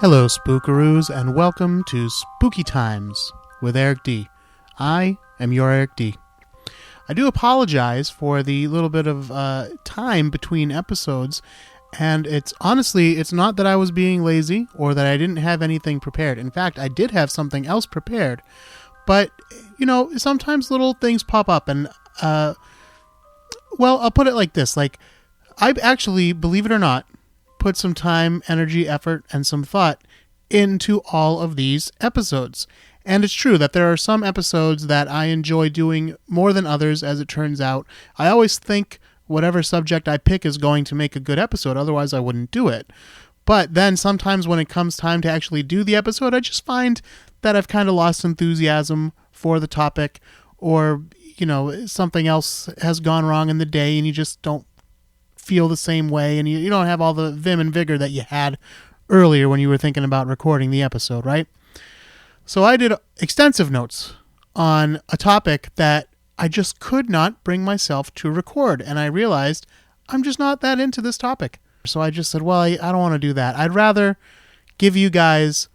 Hello, Spookaroos, and welcome to Spooky Times with Eric D. I am your Eric D. I do apologize for the little bit of time between episodes, and it's not that I was being lazy or that I didn't have anything prepared. In fact, I did have something else prepared, but, sometimes little things pop up, and, I'll put it like this. I've actually, believe it or not, put some time, energy, effort, and some thought into all of these episodes. And it's true that there are some episodes that I enjoy doing more than others, as it turns out. I always think whatever subject I pick is going to make a good episode, otherwise I wouldn't do it. But then sometimes when it comes time to actually do the episode, I just find that I've kind of lost enthusiasm for the topic, or, something else has gone wrong in the day and you just don't feel the same way, and you don't have all the vim and vigor that you had earlier when you were thinking about recording the episode, right? So I did extensive notes on a topic that I just could not bring myself to record, and I realized I'm just not that into this topic. So I just said, well, I don't want to do that. I'd rather give you guys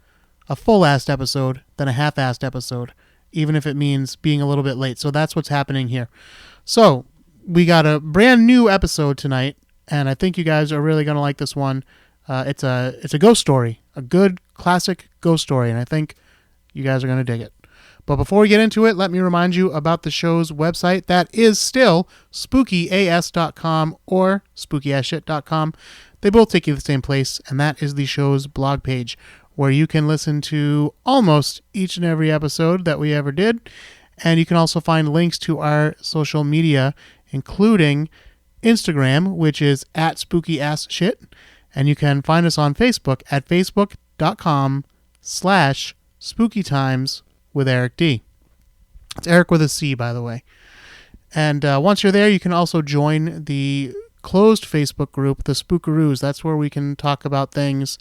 a full-assed episode than a half-assed episode, even if it means being a little bit late. So that's what's happening here. So we got a brand new episode tonight, and I think you guys are really going to like this one. It's a ghost story, a good classic ghost story, and I think you guys are going to dig it. But before we get into it, let me remind you about the show's website. That is still spookyas.com or spookyasshit.com. They both take you to the same place, and that is the show's blog page, where you can listen to almost each and every episode that we ever did. And you can also find links to our social media, including Instagram, which is at spookyassshit. And you can find us on Facebook at facebook.com/spookytimes with Eric D. It's Eric with a C, by the way. And once you're there, you can also join the closed Facebook group, the Spookaroos. That's where we can talk about things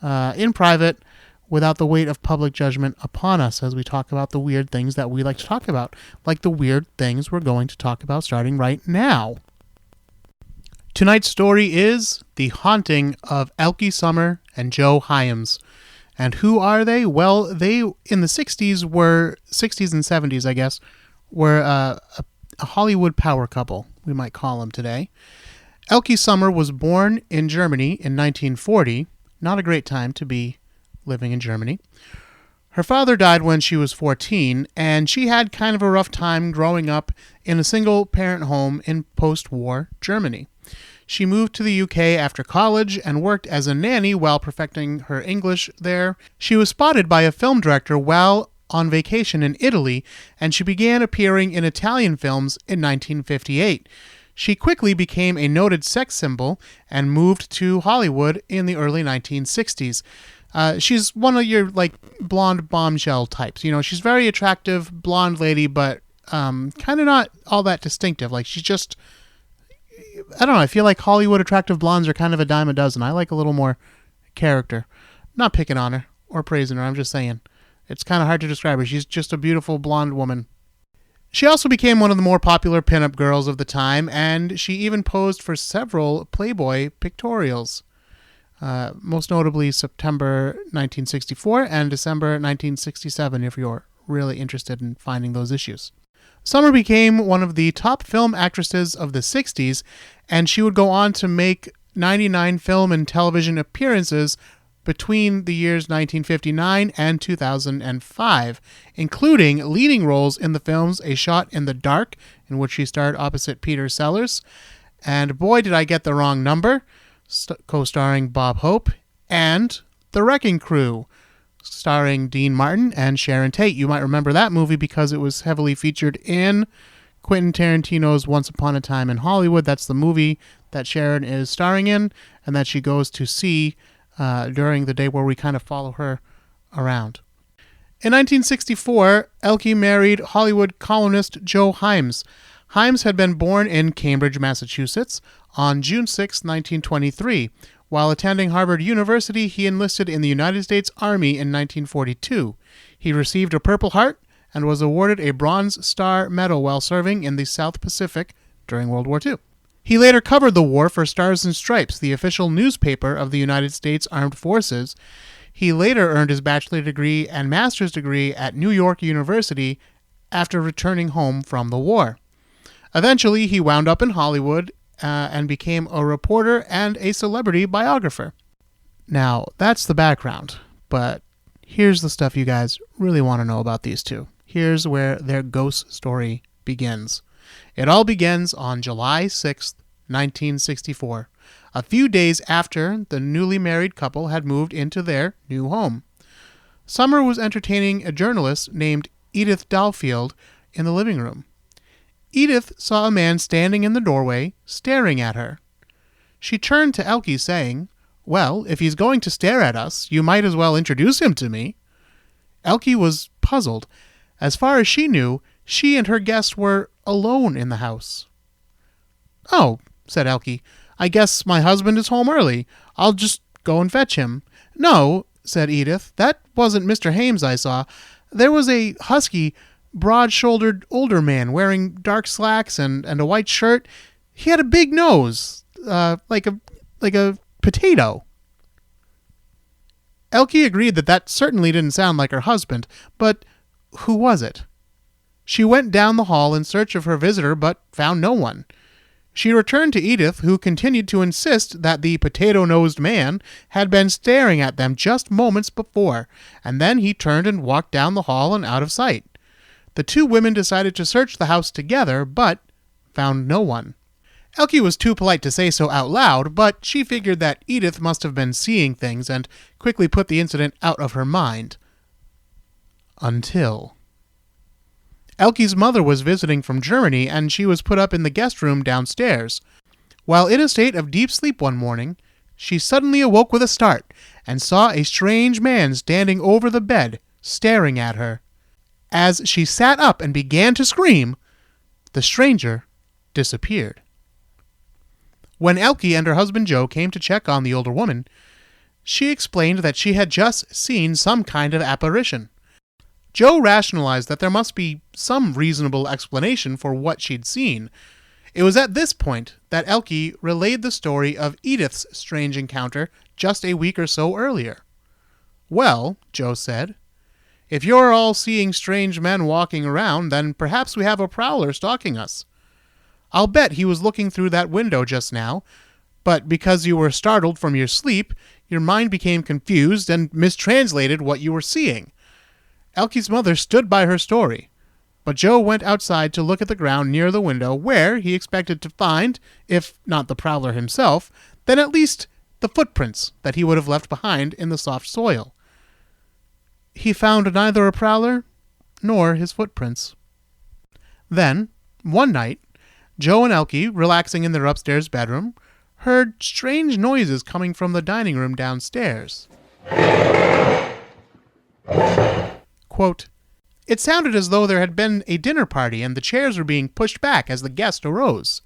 in private without the weight of public judgment upon us, as we talk about the weird things that we like to talk about, like the weird things we're going to talk about starting right now. Tonight's story is The Haunting of Elke Sommer and Joe Hyams. And who are they? Well, they, in the 60s and 70s, I guess, were a Hollywood power couple, we might call them today. Elke Sommer was born in Germany in 1940. Not a great time to be living in Germany. Her father died when she was 14, and she had kind of a rough time growing up in a single-parent home in post-war Germany. She moved to the UK after college and worked as a nanny while perfecting her English there. She was spotted by a film director while on vacation in Italy, and she began appearing in Italian films in 1958. She quickly became a noted sex symbol and moved to Hollywood in the early 1960s. She's one of your, blonde bombshell types. She's very attractive, blonde lady, but kind of not all that distinctive. She's just, I don't know, I feel like Hollywood attractive blondes are kind of a dime a dozen. I like a little more character. Not picking on her or praising her, I'm just saying. It's kind of hard to describe her. She's just a beautiful blonde woman. She also became one of the more popular pinup girls of the time, and she even posed for several Playboy pictorials. Most notably September 1964 and December 1967, if you're really interested in finding those issues. Sommer became one of the top film actresses of the 60s, and she would go on to make 99 film and television appearances between the years 1959 and 2005, including leading roles in the films A Shot in the Dark, in which she starred opposite Peter Sellers, and Boy Did I Get the Wrong Number, co-starring Bob Hope, and The Wrecking Crew, starring Dean Martin and Sharon Tate. You might remember that movie because it was heavily featured in Quentin Tarantino's Once Upon a Time in Hollywood. That's the movie that Sharon is starring in and that she goes to see during the day where we kind of follow her around. In 1964, Elke married Hollywood columnist Joe Hyams. Hyams had been born in Cambridge, Massachusetts on June 6, 1923. While attending Harvard University, he enlisted in the United States Army in 1942. He received a Purple Heart and was awarded a Bronze Star Medal while serving in the South Pacific during World War II. He later covered the war for Stars and Stripes, the official newspaper of the United States Armed Forces. He later earned his bachelor's degree and master's degree at New York University after returning home from the war. Eventually, he wound up in Hollywood and became a reporter and a celebrity biographer. Now, that's the background, but here's the stuff you guys really want to know about these two. Here's where their ghost story begins. It all begins on July 6th, 1964, a few days after the newly married couple had moved into their new home. Sommer was entertaining a journalist named Edith Dahlfield in the living room. Edith saw a man standing in the doorway, staring at her. She turned to Elke, saying, "Well, if he's going to stare at us, you might as well introduce him to me." Elke was puzzled. As far as she knew, she and her guest were alone in the house. "Oh," said Elke, "I guess my husband is home early. I'll just go and fetch him." "No," said Edith, "that wasn't Mr. Hyams I saw. There was a husky, broad-shouldered older man wearing dark slacks and a white shirt. He had a big nose, like a potato." Elke agreed that certainly didn't sound like her husband, but who was it? She went down the hall in search of her visitor, but found no one. She returned to Edith, who continued to insist that the potato-nosed man had been staring at them just moments before, and then he turned and walked down the hall and out of sight. The two women decided to search the house together, but found no one. Elke was too polite to say so out loud, but she figured that Edith must have been seeing things and quickly put the incident out of her mind. Until Elke's mother was visiting from Germany, and she was put up in the guest room downstairs. While in a state of deep sleep one morning, she suddenly awoke with a start and saw a strange man standing over the bed, staring at her. As she sat up and began to scream, the stranger disappeared. When Elke and her husband Joe came to check on the older woman, she explained that she had just seen some kind of apparition. Joe rationalized that there must be some reasonable explanation for what she'd seen. It was at this point that Elke relayed the story of Edith's strange encounter just a week or so earlier. "Well," Joe said, "if you're all seeing strange men walking around, then perhaps we have a prowler stalking us. I'll bet he was looking through that window just now, but because you were startled from your sleep, your mind became confused and mistranslated what you were seeing." Elke's mother stood by her story, but Joe went outside to look at the ground near the window where he expected to find, if not the prowler himself, then at least the footprints that he would have left behind in the soft soil. He found neither a prowler nor his footprints. Then, one night, Joe and Elke, relaxing in their upstairs bedroom, heard strange noises coming from the dining room downstairs. Quote, "It sounded as though there had been a dinner party and the chairs were being pushed back as the guest arose."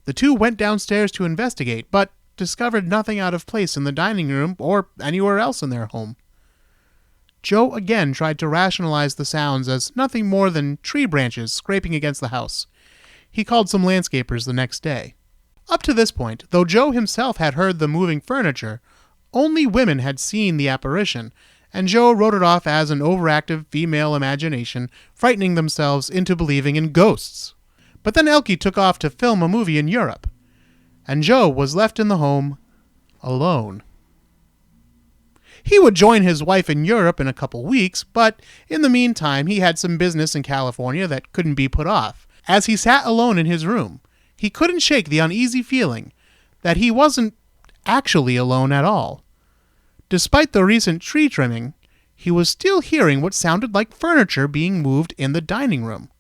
The two went downstairs to investigate, but discovered nothing out of place in the dining room or anywhere else in their home. Joe again tried to rationalize the sounds as nothing more than tree branches scraping against the house. He called some landscapers the next day. Up to this point, though Joe himself had heard the moving furniture, only women had seen the apparition, and Joe wrote it off as an overactive female imagination frightening themselves into believing in ghosts. But then Elke took off to film a movie in Europe, and Joe was left in the home alone. He would join his wife in Europe in a couple weeks, but in the meantime he had some business in California that couldn't be put off. As he sat alone in his room, he couldn't shake the uneasy feeling that he wasn't actually alone at all. Despite the recent tree trimming, he was still hearing what sounded like furniture being moved in the dining room.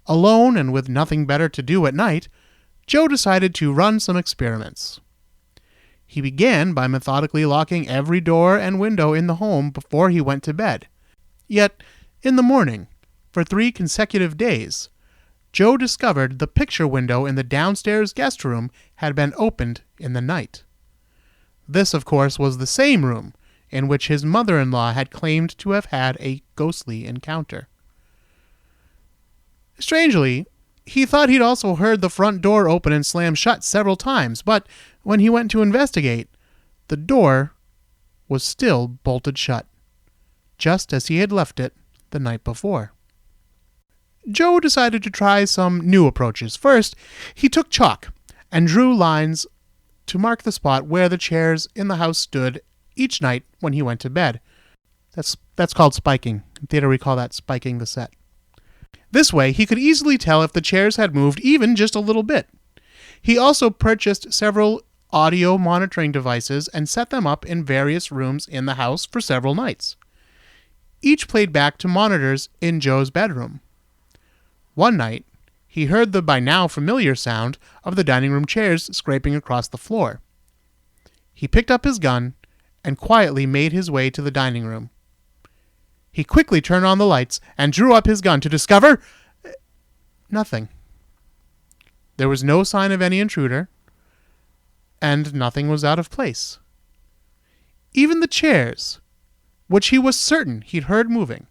Alone and with nothing better to do at night, Joe decided to run some experiments. He began by methodically locking every door and window in the home before he went to bed. Yet, in the morning, for 3 consecutive days, Joe discovered the picture window in the downstairs guest room had been opened in the night. This, of course, was the same room in which his mother-in-law had claimed to have had a ghostly encounter. Strangely, he thought he'd also heard the front door open and slam shut several times, but when he went to investigate, the door was still bolted shut, just as he had left it the night before. Joe decided to try some new approaches. First, he took chalk and drew lines to mark the spot where the chairs in the house stood each night when he went to bed. That's called spiking. In theater, we call that spiking the set. This way, he could easily tell if the chairs had moved even just a little bit. He also purchased several audio monitoring devices and set them up in various rooms in the house for several nights. Each played back to monitors in Joe's bedroom. One night, he heard the by now familiar sound of the dining room chairs scraping across the floor. He picked up his gun and quietly made his way to the dining room. He quickly turned on the lights and drew up his gun to discover nothing. There was no sign of any intruder, and nothing was out of place. Even the chairs, which he was certain he'd heard moving,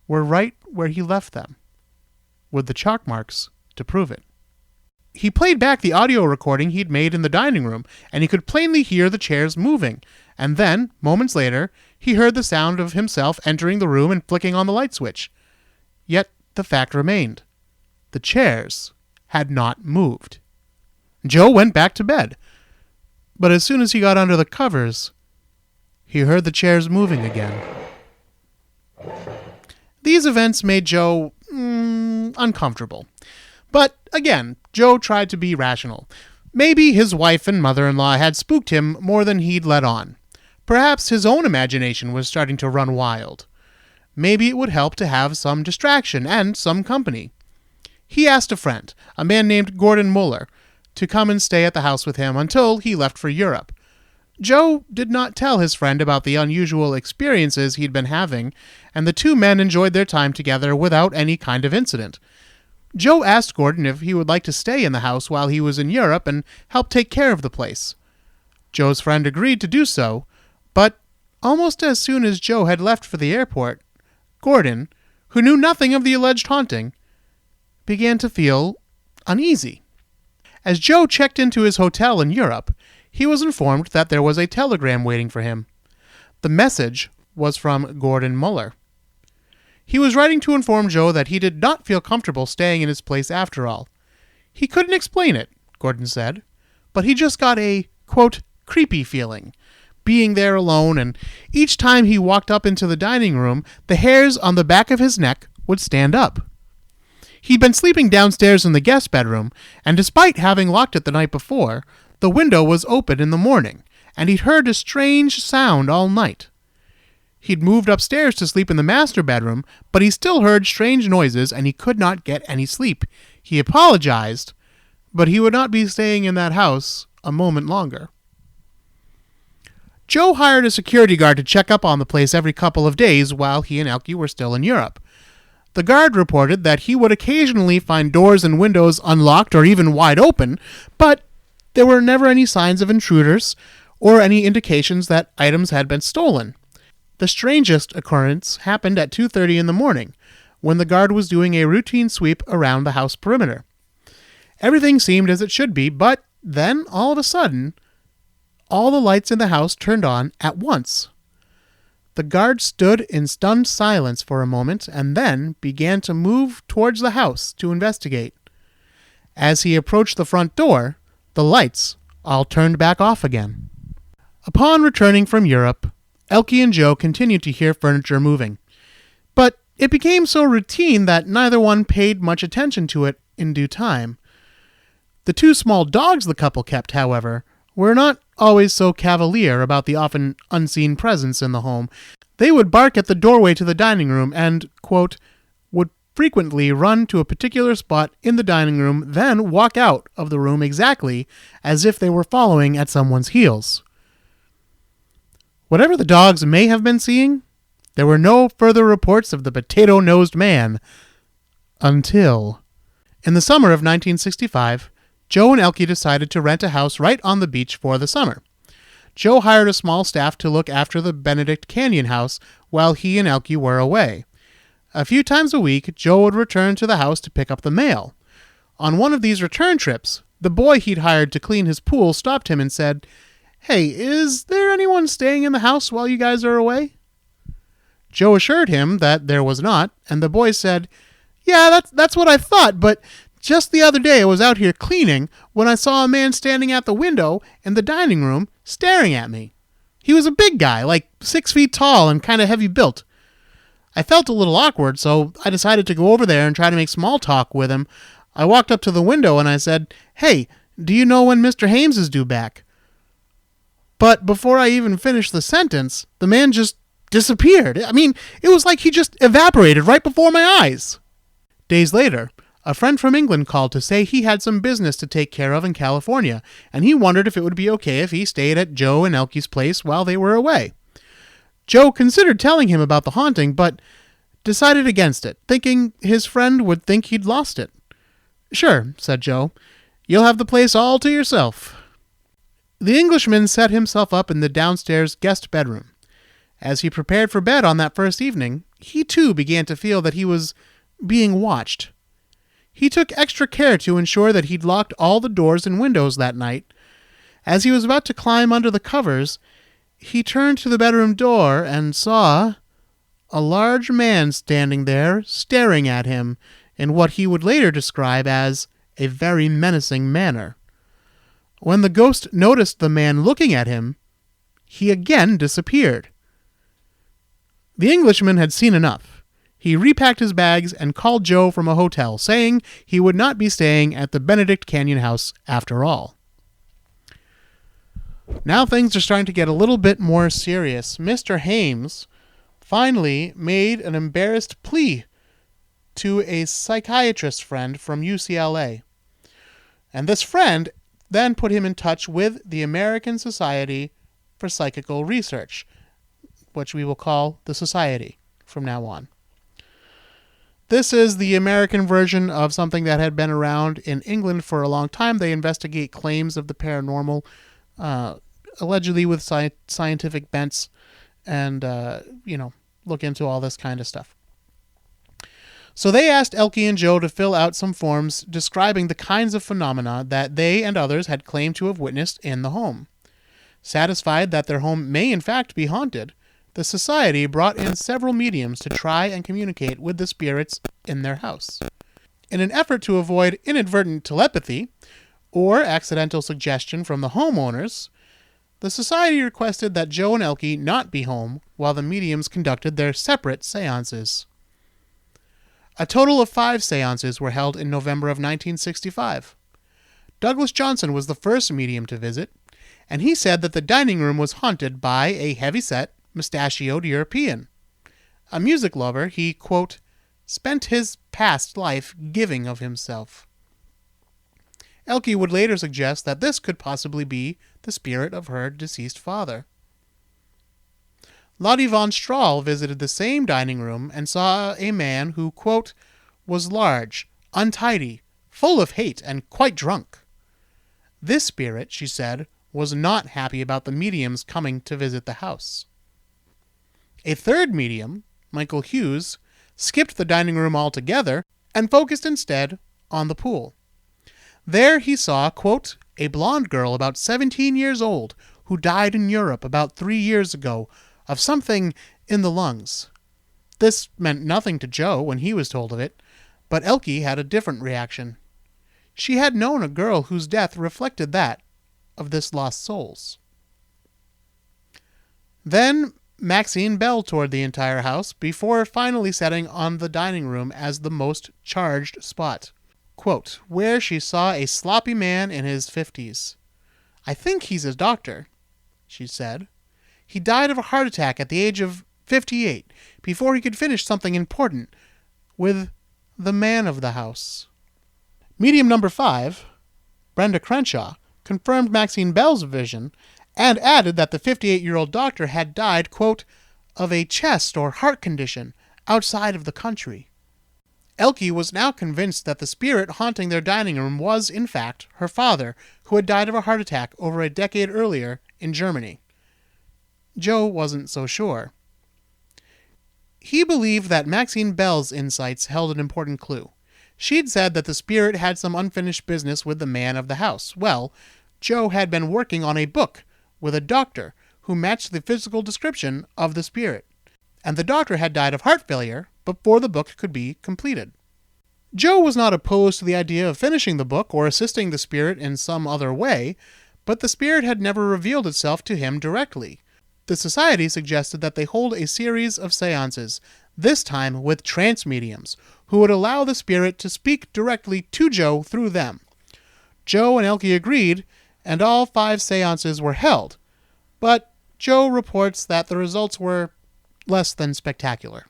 were right where he left them, with the chalk marks to prove it. He played back the audio recording he'd made in the dining room, and he could plainly hear the chairs moving. And then, moments later, he heard the sound of himself entering the room and flicking on the light switch. Yet the fact remained. The chairs had not moved. Joe went back to bed. But as soon as he got under the covers, he heard the chairs moving again. These events made Joe uncomfortable. But again, Joe tried to be rational. Maybe his wife and mother-in-law had spooked him more than he'd let on. Perhaps his own imagination was starting to run wild. Maybe it would help to have some distraction and some company. He asked a friend, a man named Gordon Muller, to come and stay at the house with him until he left for Europe. Joe did not tell his friend about the unusual experiences he'd been having, and the two men enjoyed their time together without any kind of incident. Joe asked Gordon if he would like to stay in the house while he was in Europe and help take care of the place. Joe's friend agreed to do so, but almost as soon as Joe had left for the airport, Gordon, who knew nothing of the alleged haunting, began to feel uneasy. As Joe checked into his hotel in Europe, he was informed that there was a telegram waiting for him. The message was from Gordon Muller. He was writing to inform Joe that he did not feel comfortable staying in his place after all. He couldn't explain it, Gordon said, but he just got a, quote, creepy feeling, being there alone, and each time he walked up into the dining room, the hairs on the back of his neck would stand up. He'd been sleeping downstairs in the guest bedroom, and despite having locked it the night before, the window was open in the morning, and he'd heard a strange sound all night. He'd moved upstairs to sleep in the master bedroom, but he still heard strange noises and he could not get any sleep. He apologized, but he would not be staying in that house a moment longer. Joe hired a security guard to check up on the place every couple of days while he and Elke were still in Europe. The guard reported that he would occasionally find doors and windows unlocked or even wide open, but there were never any signs of intruders or any indications that items had been stolen. The strangest occurrence happened at 2:30 in the morning, when the guard was doing a routine sweep around the house perimeter. Everything seemed as it should be, but then, all of a sudden, all the lights in the house turned on at once. The guard stood in stunned silence for a moment and then began to move towards the house to investigate. As he approached the front door, the lights all turned back off again. Upon returning from Europe, Elke and Joe continued to hear furniture moving, but it became so routine that neither one paid much attention to it in due time. The two small dogs the couple kept, however, were not always so cavalier about the often unseen presence in the home. They would bark at the doorway to the dining room and, quote, would frequently run to a particular spot in the dining room, then walk out of the room exactly as if they were following at someone's heels. Whatever the dogs may have been seeing, there were no further reports of the potato-nosed man until, in the summer of 1965, Joe and Elke decided to rent a house right on the beach for the summer. Joe hired a small staff to look after the Benedict Canyon house while he and Elke were away. A few times a week, Joe would return to the house to pick up the mail. On one of these return trips, the boy he'd hired to clean his pool stopped him and said, "Hey, is there anyone staying in the house while you guys are away?" Joe assured him that there was not, and the boy said, "Yeah, that's what I thought, but just the other day I was out here cleaning when I saw a man standing at the window in the dining room staring at me. He was a big guy, like 6 feet tall and kind of heavy built. I felt a little awkward, so I decided to go over there and try to make small talk with him. I walked up to the window and I said, 'Hey, do you know when Mr. Hyams is due back?' But before I even finished the sentence, the man just disappeared. I mean, it was like he just evaporated right before my eyes." Days later, a friend from England called to say he had some business to take care of in California, and he wondered if it would be okay if he stayed at Joe and Elke's place while they were away. Joe considered telling him about the haunting, but decided against it, thinking his friend would think he'd lost it. "Sure," said Joe. "You'll have the place all to yourself." The Englishman set himself up in the downstairs guest bedroom. As he prepared for bed on that first evening, he too began to feel that he was being watched. He took extra care to ensure that he'd locked all the doors and windows that night. As he was about to climb under the covers, he turned to the bedroom door and saw a large man standing there, staring at him in what he would later describe as a very menacing manner. When the ghost noticed the man looking at him, he again disappeared. The Englishman had seen enough. He repacked his bags and called Joe from a hotel, saying he would not be staying at the Benedict Canyon house after all. Now things are starting to get a little bit more serious. Mr. Hyams finally made an embarrassed plea to a psychiatrist friend from UCLA. And this friend then put him in touch with the American Society for Psychical Research, which we will call the Society from now on. This is the American version of something that had been around in England for a long time. They investigate claims of the paranormal, allegedly with scientific bents, and, look into all this kind of stuff. So they asked Elke and Joe to fill out some forms describing the kinds of phenomena that they and others had claimed to have witnessed in the home. Satisfied that their home may in fact be haunted, the society brought in several mediums to try and communicate with the spirits in their house. In an effort to avoid inadvertent telepathy or accidental suggestion from the homeowners, the society requested that Joe and Elke not be home while the mediums conducted their separate seances. A total of 5 seances were held in November of 1965. Douglas Johnson was the first medium to visit, and he said that the dining room was haunted by a heavy-set, mustachioed European. A music lover, he, quote, spent his past life giving of himself. Elke would later suggest that this could possibly be the spirit of her deceased father. Lottie von Strahl visited the same dining room and saw a man who, quote, was large, untidy, full of hate, and quite drunk. This spirit, she said, was not happy about the mediums coming to visit the house. A third medium, Michael Hughes, skipped the dining room altogether and focused instead on the pool. There he saw, quote, a blonde girl about 17 years old who died in Europe about 3 years ago of something in the lungs. This meant nothing to Joe when he was told of it, but Elke had a different reaction. She had known a girl whose death reflected that of this lost soul's. Then Maxine Bell toured the entire house before finally setting on the dining room as the most charged spot, quote, where she saw a sloppy man in his 50s. I think he's a doctor, she said. He died of a heart attack at the age of 58 before he could finish something important with the man of the house. Medium number 5, Brenda Crenshaw, confirmed Maxine Bell's vision and added that the 58-year-old doctor had died, quote, of a chest or heart condition outside of the country. Elke was now convinced that the spirit haunting their dining room was, in fact, her father, who had died of a heart attack over a decade earlier in Germany. Joe wasn't so sure. He believed that Maxine Bell's insights held an important clue. She'd said that the spirit had some unfinished business with the man of the house. Well, Joe had been working on a book with a doctor who matched the physical description of the spirit, and the doctor had died of heart failure before the book could be completed. Joe was not opposed to the idea of finishing the book or assisting the spirit in some other way, but the spirit had never revealed itself to him directly. The society suggested that they hold a series of seances, this time with trance mediums, who would allow the spirit to speak directly to Joe through them. Joe and Elke agreed, and all 5 seances were held, but Joe reports that the results were less than spectacular.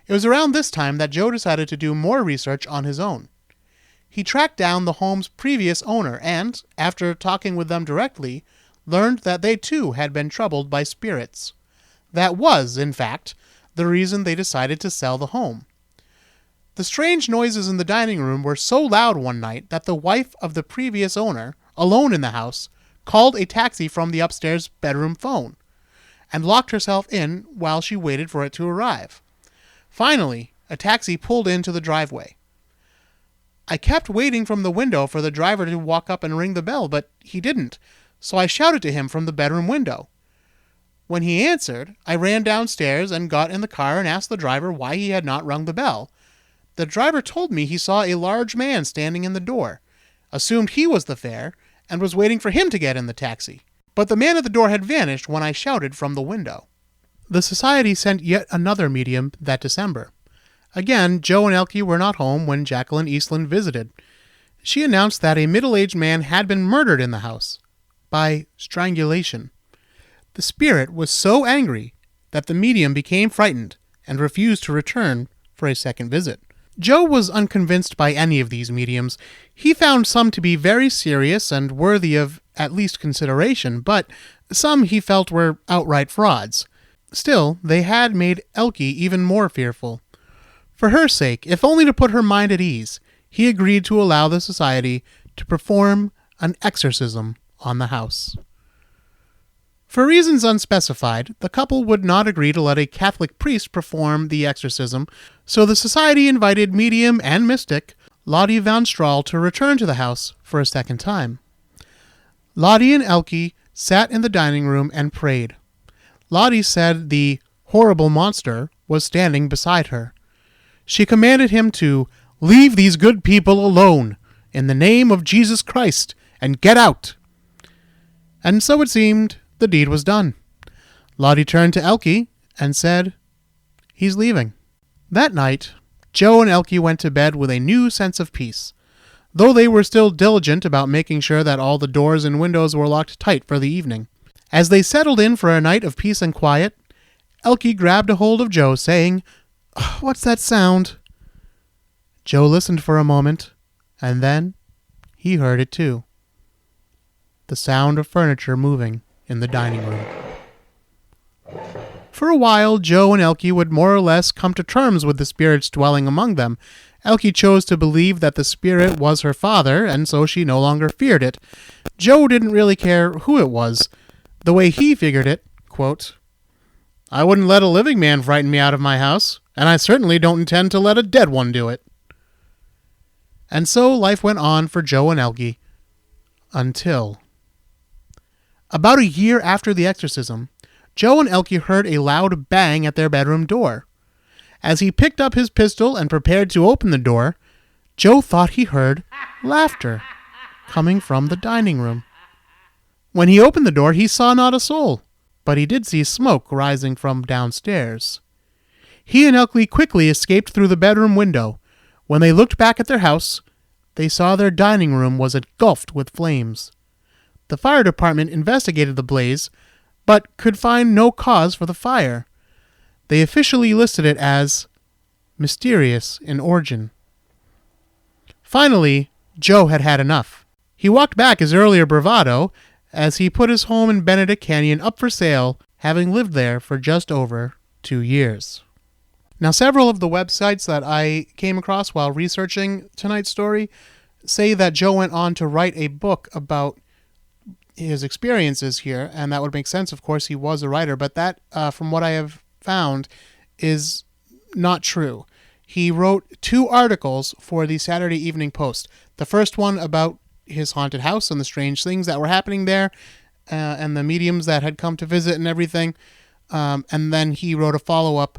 It was around this time that Joe decided to do more research on his own. He tracked down the home's previous owner and, after talking with them directly, learned that they too had been troubled by spirits. That was, in fact, the reason they decided to sell the home. The strange noises in the dining room were so loud one night that the wife of the previous owner, alone in the house, called a taxi from the upstairs bedroom phone, and locked herself in while she waited for it to arrive. Finally, a taxi pulled into the driveway. I kept waiting from the window for the driver to walk up and ring the bell, but he didn't, so I shouted to him from the bedroom window. When he answered, I ran downstairs and got in the car and asked the driver why he had not rung the bell. The driver told me he saw a large man standing in the door, assumed he was the fare, and was waiting for him to get in the taxi. But the man at the door had vanished when I shouted from the window. The society sent yet another medium that December. Again, Joe and Elke were not home when Jacqueline Eastland visited. She announced that a middle-aged man had been murdered in the house by strangulation. The spirit was so angry that the medium became frightened and refused to return for a second visit. Joe was unconvinced by any of these mediums. He found some to be very serious and worthy of at least consideration, but some he felt were outright frauds. Still, they had made Elke even more fearful. For her sake, if only to put her mind at ease, he agreed to allow the society to perform an exorcism on the house. For reasons unspecified, the couple would not agree to let a Catholic priest perform the exorcism, so the society invited medium and mystic Lottie Van Straal to return to the house for a second time. Lottie and Elke sat in the dining room and prayed. Lottie said the horrible monster was standing beside her. She commanded him to leave these good people alone in the name of Jesus Christ and get out. And so it seemed the deed was done. Lottie turned to Elke and said, "He's leaving." That night, Joe and Elke went to bed with a new sense of peace, though they were still diligent about making sure that all the doors and windows were locked tight for the evening. As they settled in for a night of peace and quiet, Elke grabbed a hold of Joe, saying, "What's that sound?" Joe listened for a moment, and then he heard it too. The sound of furniture moving in the dining room. For a while, Joe and Elke would more or less come to terms with the spirits dwelling among them. Elke chose to believe that the spirit was her father, and so she no longer feared it. Joe didn't really care who it was. The way he figured it, quote, "I wouldn't let a living man frighten me out of my house, and I certainly don't intend to let a dead one do it." And so life went on for Joe and Elke, until... About a year after the exorcism, Joe and Elke heard a loud bang at their bedroom door. As he picked up his pistol and prepared to open the door, Joe thought he heard laughter coming from the dining room. When he opened the door, he saw not a soul, but he did see smoke rising from downstairs. He and Elke quickly escaped through the bedroom window. When they looked back at their house, they saw their dining room was engulfed with flames. The fire department investigated the blaze, but could find no cause for the fire. They officially listed it as mysterious in origin. Finally, Joe had had enough. He walked back his earlier bravado as he put his home in Benedict Canyon up for sale, having lived there for just over 2 years. Now, several of the websites that I came across while researching tonight's story say that Joe went on to write a book about his experiences here, and that would make sense. Of course, he was a writer, but that, from what I have found, is not true. He wrote 2 articles for the Saturday Evening Post. The first one about his haunted house and the strange things that were happening there, and the mediums that had come to visit and everything. And then he wrote a follow-up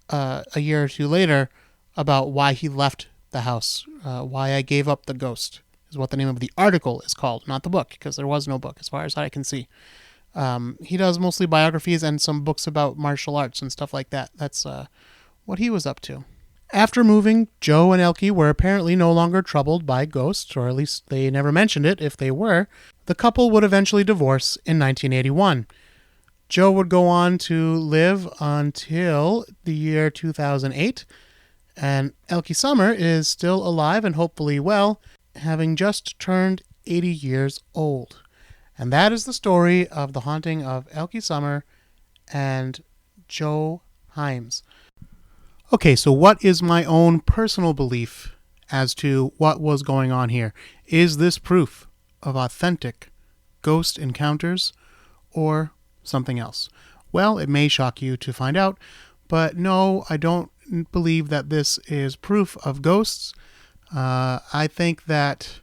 a year or two later about why he left the house, why I gave up the ghost is what the name of the article is called, not the book, because there was no book as far as I can see. He does mostly biographies and some books about martial arts and stuff like that. That's what he was up to. After moving, Joe and Elke were apparently no longer troubled by ghosts, or at least they never mentioned it if they were. The couple would eventually divorce in 1981. Joe would go on to live until the year 2008, and Elke Sommer is still alive and hopefully well, having just turned 80 years old. And that is the story of the haunting of Elke Sommer and Joe Hyams. Okay, so what is my own personal belief as to what was going on here? Is this proof of authentic ghost encounters or something else? Well, it may shock you to find out, but no, I don't believe that this is proof of ghosts. I think that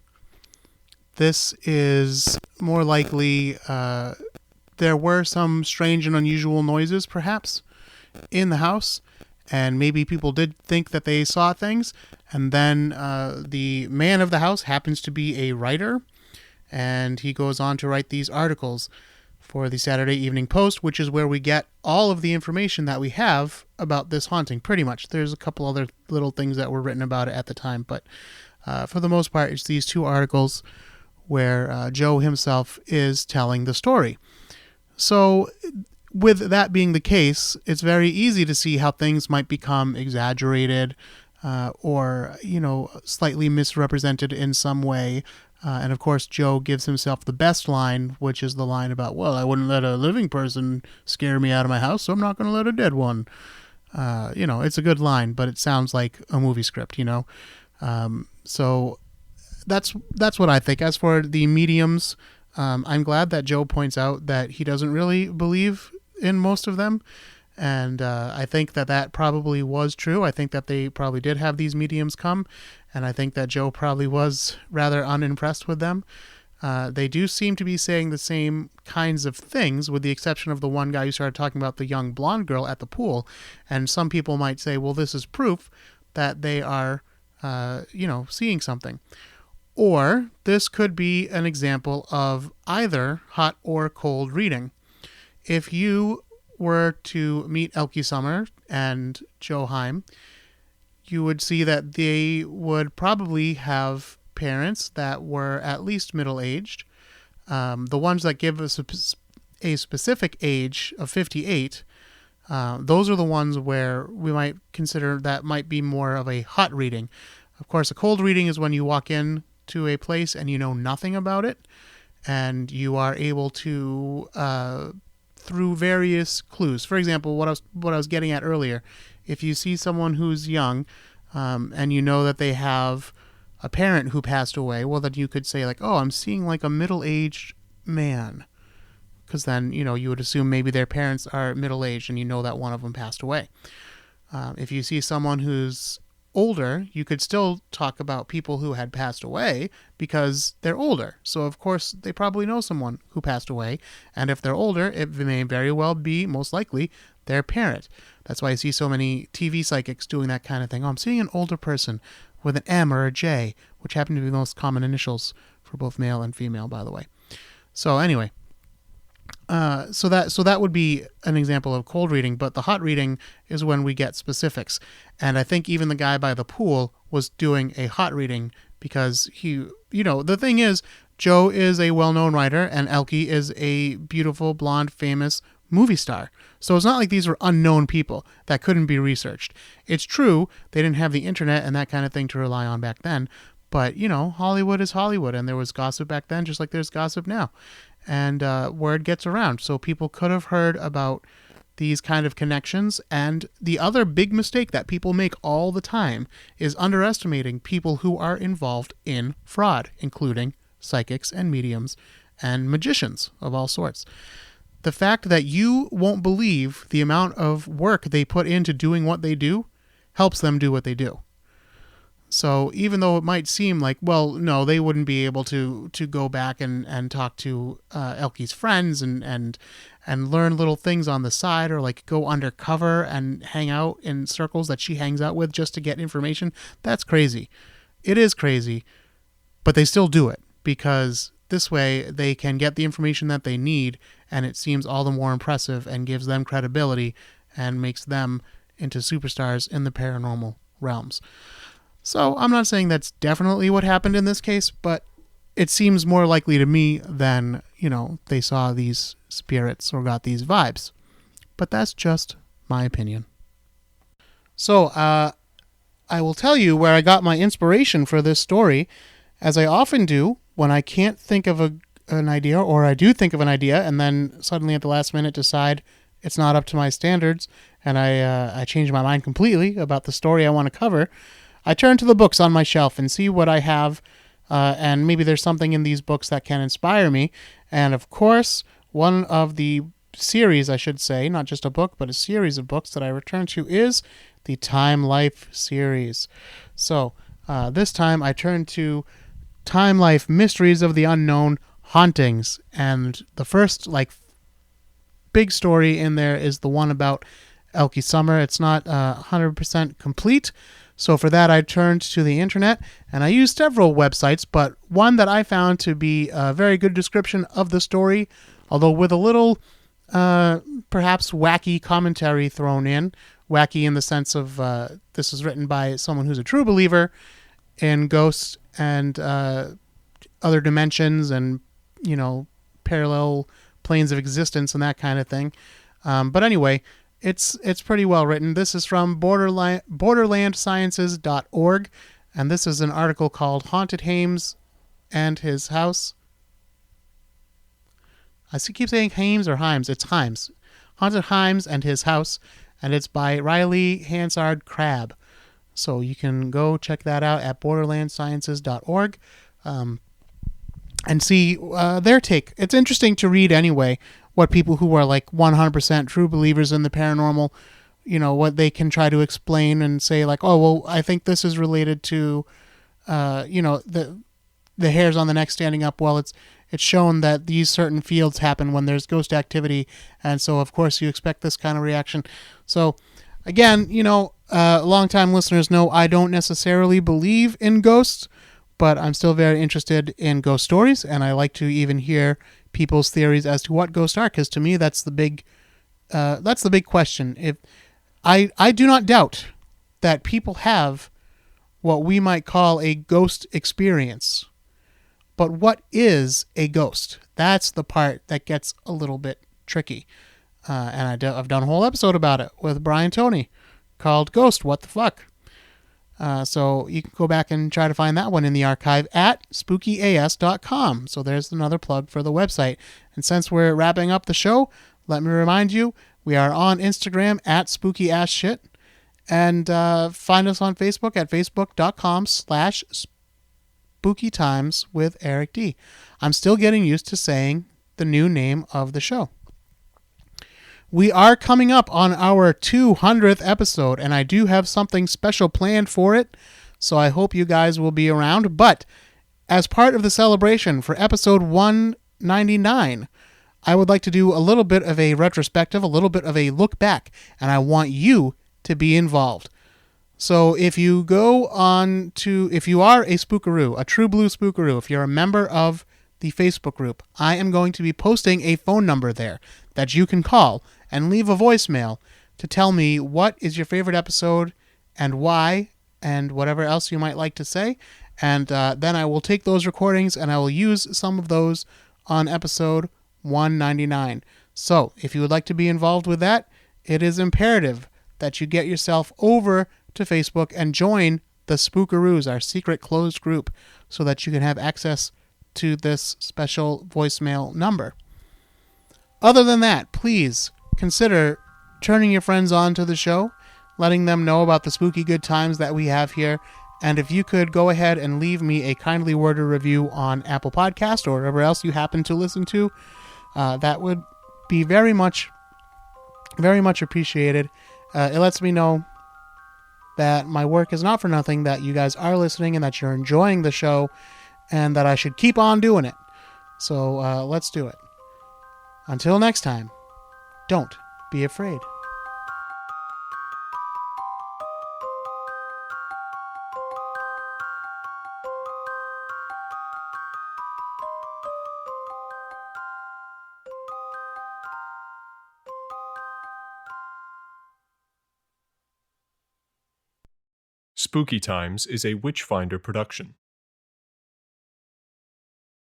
this is more likely there were some strange and unusual noises, perhaps, in the house, and maybe people did think that they saw things, and then the man of the house happens to be a writer, and he goes on to write these articles for the Saturday Evening Post, which is where we get all of the information that we have about this haunting, pretty much. There's a couple other little things that were written about it at the time, but for the most part, it's these two articles where Joe himself is telling the story. So with that being the case, it's very easy to see how things might become exaggerated or, slightly misrepresented in some way. And of course, Joe gives himself the best line, which is the line about, well, I wouldn't let a living person scare me out of my house, so I'm not going to let a dead one. It's a good line, but it sounds like a movie script, So that's what I think. As for the mediums, I'm glad that Joe points out that he doesn't really believe in most of them. And I think that probably was true. I think that they probably did have these mediums come. And I think that Joe probably was rather unimpressed with them. They do seem to be saying the same kinds of things, with the exception of the one guy who started talking about the young blonde girl at the pool. And some people might say, well, this is proof that they are, seeing something. Or this could be an example of either hot or cold reading. If you were to meet Elke Sommer and Joe Hyam, you would see that they would probably have parents that were at least middle-aged. The ones that give us a specific age of 58, those are the ones where we might consider that might be more of a hot reading. Of course, a cold reading is when you walk in to a place and you know nothing about it, and you are able to, through various clues. For example, what I was getting at earlier, if you see someone who's young, and you know that they have a parent who passed away, well, then you could say like, oh, I'm seeing like a middle-aged man, because then you would assume maybe their parents are middle-aged, and you know that one of them passed away. If you see someone who's older, you could still talk about people who had passed away because they're older. So, of course, they probably know someone who passed away. And if they're older, it may very well be, most likely, their parent. That's why I see so many TV psychics doing that kind of thing. Oh, I'm seeing an older person with an M or a J, which happen to be the most common initials for both male and female, by the way. So anyway, so that would be an example of cold reading, but the hot reading is when we get specifics. And I think even the guy by the pool was doing a hot reading because the thing is, Joe is a well-known writer and Elke is a beautiful, blonde, famous movie star. So it's not like these were unknown people that couldn't be researched. It's true, they didn't have the internet and that kind of thing to rely on back then, but, Hollywood is Hollywood, and there was gossip back then just like there's gossip now. And word gets around. So people could have heard about these kind of connections. And the other big mistake that people make all the time is underestimating people who are involved in fraud, including psychics and mediums and magicians of all sorts. The fact that you won't believe the amount of work they put into doing what they do helps them do what they do. So even though it might seem like, well, no, they wouldn't be able to go back and talk to Elke's friends and learn little things on the side, or like go undercover and hang out in circles that she hangs out with just to get information, that's crazy. It is crazy, but they still do it because this way they can get the information that they need, and it seems all the more impressive and gives them credibility and makes them into superstars in the paranormal realms. So I'm not saying that's definitely what happened in this case, but it seems more likely to me than, they saw these spirits or got these vibes. But that's just my opinion. So I will tell you where I got my inspiration for this story, as I often do when I can't think of an idea, or I do think of an idea and then suddenly at the last minute decide it's not up to my standards, and I change my mind completely about the story I want to cover. I turn to the books on my shelf and see what I have, and maybe there's something in these books that can inspire me. And of course, one of the series, I should say, not just a book, but a series of books that I return to is the Time Life series. So this time I turn to Time Life Mysteries of the Unknown Hauntings, and the first big story in there is the one about Elke Sommer. It's not 100% complete. So for that, I turned to the internet, and I used several websites, but one that I found to be a very good description of the story, although with a little, perhaps wacky commentary thrown in. Wacky in the sense of this is written by someone who's a true believer in ghosts and other dimensions and, parallel planes of existence and that kind of thing. But anyway, it's pretty well written. This is from borderlandsciences.org, and this is an article called Haunted Hyams and His House. I keep saying Hyams or Hyams. It's Hyams. Haunted Hyams and His House, and it's by Riley Hansard Crabb. So you can go check that out at borderlandsciences.org and see their take. It's interesting to read anyway, what people who are 100% true believers in the paranormal, what they can try to explain and say oh, well, I think this is related to, the hairs on the neck standing up. Well, it's shown that these certain fields happen when there's ghost activity, and so of course you expect this kind of reaction. So again, long-time listeners know I don't necessarily believe in ghosts, but I'm still very interested in ghost stories, and I like to even hear people's theories as to what ghosts are, because to me that's the big question. If I do not doubt that people have what we might call a ghost experience, but what is a ghost? That's the part that gets a little bit tricky, and I've done a whole episode about it with Brian Toney called Ghost What the Fuck. So you can go back and try to find that one in the archive at spookyas.com. So there's another plug for the website. And since we're wrapping up the show, let me remind you, we are on Instagram at spookyasshit, and find us on Facebook at facebook.com/spookytimes with Eric D. I'm still getting used to saying the new name of the show. We are coming up on our 200th episode, and I do have something special planned for it, so I hope you guys will be around. But as part of the celebration for episode 199, I would like to do a little bit of a retrospective, a little bit of a look back, and I want you to be involved. So if you if you are a spookaroo, a true blue spookaroo, if you're a member of the Facebook group, I am going to be posting a phone number there that you can call and leave a voicemail to tell me what is your favorite episode and why, and whatever else you might like to say. And then I will take those recordings and I will use some of those on episode 199. So if you would like to be involved with that, it is imperative that you get yourself over to Facebook and join the Spookaroos, our secret closed group, so that you can have access to this special voicemail number. Other than that, please consider turning your friends on to the show, letting them know about the spooky good times that we have here, and if you could go ahead and leave me a kindly word or review on Apple Podcast or wherever else you happen to listen to, that would be very much appreciated. It lets me know that my work is not for nothing, that you guys are listening and that you're enjoying the show, and that I should keep on doing it. So let's do it. Until next time, don't be afraid. Spooky Times is a Witchfinder production.